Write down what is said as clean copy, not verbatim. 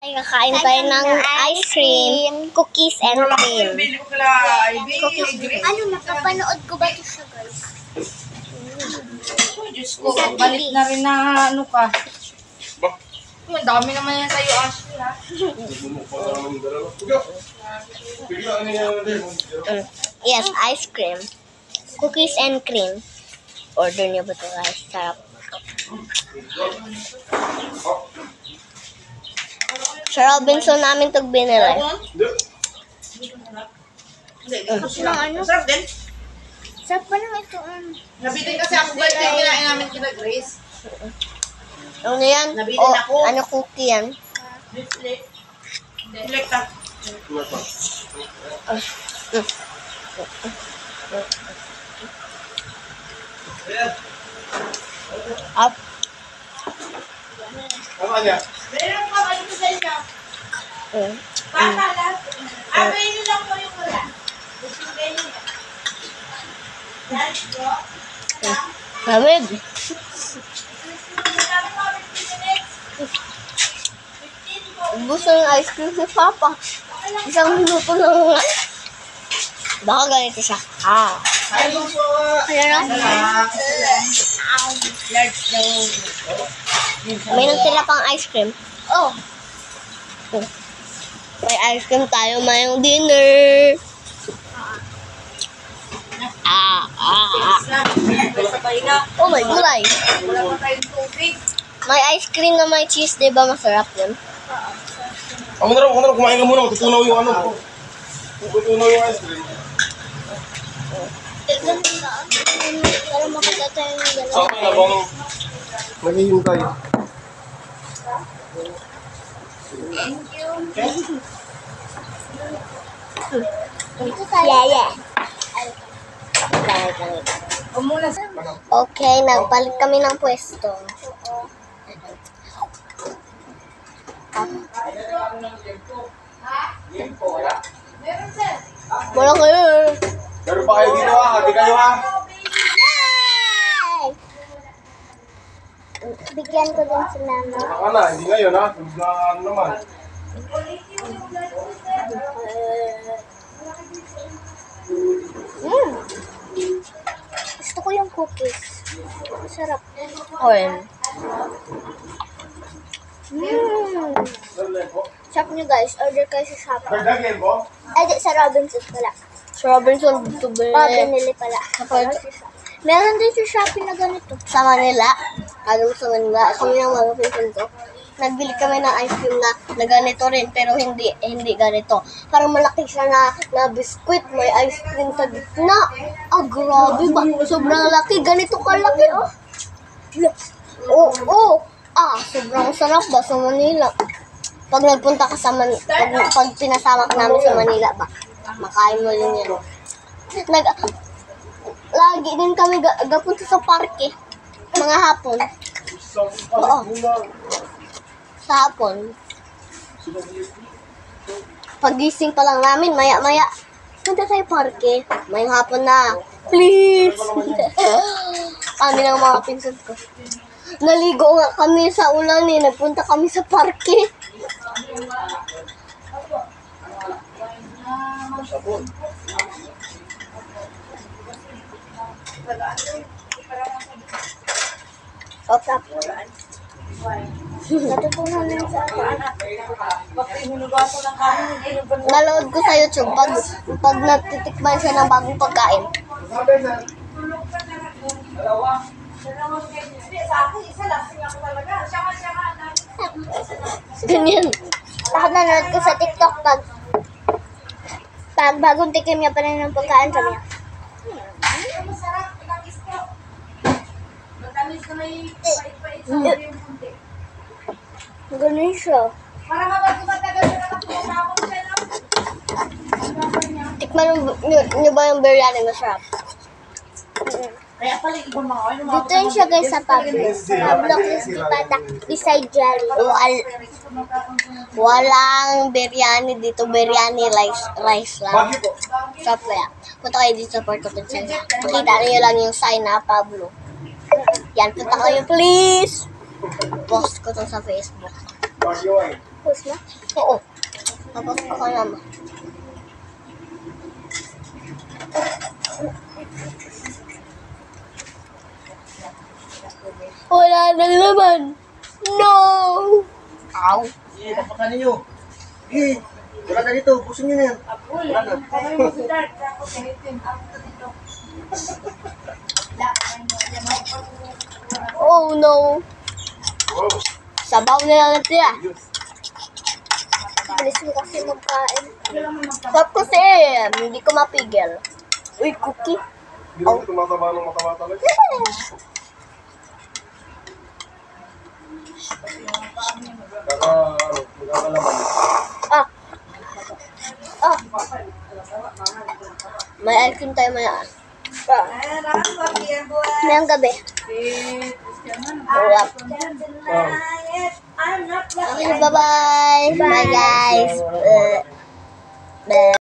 Ay, kakain tayo ng ice cream, cookies and cream. Ano, napapanood ko ba ito siya, guys? Diyos ko, balik na rin na ano ka. Ang dami naman yan sa'yo, Ashley, ha? Yes, ice cream, cookies and cream. Order niyo ba ito, guys? Sarap. Sa Robinson namin ito binili. Sarap din. Sarap pa lang ito. Nabitin kasi ako ba ito yung kinain namin kina Grace? Ano yan? Nabili O, na ako. ano cookie yan? Dilekta. Up. Meron pa ba ito sa inyo? Mm. Bata lang. Kainin lang po yung wala. Gusto kainin niya. Yan, bro. Lamig. Gusto ng ice cream si Papa. Isang minuto lang nga. Baka ganito siya. Ayun po. Kaya na. Large daw. May nagtira pang ice cream. Oh, May ice cream tayo, mayong dinner. Sabay na. Oh my gulay. Wala pa tayong tubig. May ice cream na may cheese, di ba masarap yun? Ako na raw, kumain ka muna. Tutunaw yung ano. Tutunaw yung ice cream. ganun na. Para makita tayo ng dalawa. Sa akin, habang naghihintay. Ito tayo. Yeah. Okay, nagpalit kami ng pwesto. Wala kayo. Meron pa kayo dito ha, hati kayo ha. Yay! Bigyan ko din si Mama. Baka na, hindi ngayon ha. Tulog na ano naman. Gusto ko yung cookies. Masarap. Okay. Shop nyo guys. Order kayo sa shop. Dagdagan po. Ay, di, sa Robinson pala. Sa Robinson dito Binili pala. Kapag Meron din sa Shopee na ganito. sa Manila, kagam sa Manila, kami ng mga pinsan ko, nagbili kami ng ice cream na ganito rin, pero hindi ganito. Parang malaki siya na biskuit, may ice cream sa gitna. Grabe ba? Sobrang laki, ganito kalaki, oh. Oo. Sobrang sarap ba sa Manila? Pag nagpunta ka sa pag pinasama ka namin sa Manila ba, makain mo din yan. Lagi din kami gapunta sa parke, mga hapon. Oo. Sa hapon. Pagising pa lang namin, maya-maya, punta tayo parke. May hapon na. Please! Kami ng mga pinsan ko. Naligo nga kami sa ulan eh. Nagpunta kami sa parke. Otap. Natutunan na sa akin. Hinugasan ng kanin. Nalood ko sa YouTube pag natitikman siya ng bagong pagkain. Ganyan. Bakit nanonood ko sa TikTok pag bagong tikim niya pa rin ng pagkain sabi niya. Masarap. Matamis na may pait-pait sa yung punti. Ganun siya. Para matagal na nakapagpapakot siya, no? Tikman niyo ba yung biryani masarap? Kaya pala ibang mga ano, Dito yun siya guys sa Pablo. Pablo Crispy Pata beside Jelly. Walang biryani dito. Biryani rice lang. Bakit po? Shop kaya. Punta kayo dito sa Port Cotton. Makita niyo lang yung sign na Pablo. Yan, punta kayo please. Post ko to sa Facebook. Bakit yun? Tapos na? Oo. Tapos ako naman. Wala na naman. No! Ow. Sige, tapakanin nyo. Sige, wala na dito. Pusin nyo na yan. Wala na. Kami mo si Dad, ako kahitin. Ako dito. Oh no. Sabaw na lang natin. Bilis mo kasi magkain. Sarap kasi, hindi ko mapigil. Uy, cookie. Hindi naman tumataba ng mataba talaga. Magkakalaman. Ah. Ah. May ice cream tayo maya. Ngayong gabi. Sarap. I'm not Okay, bye-bye. Bye, guys. Bye.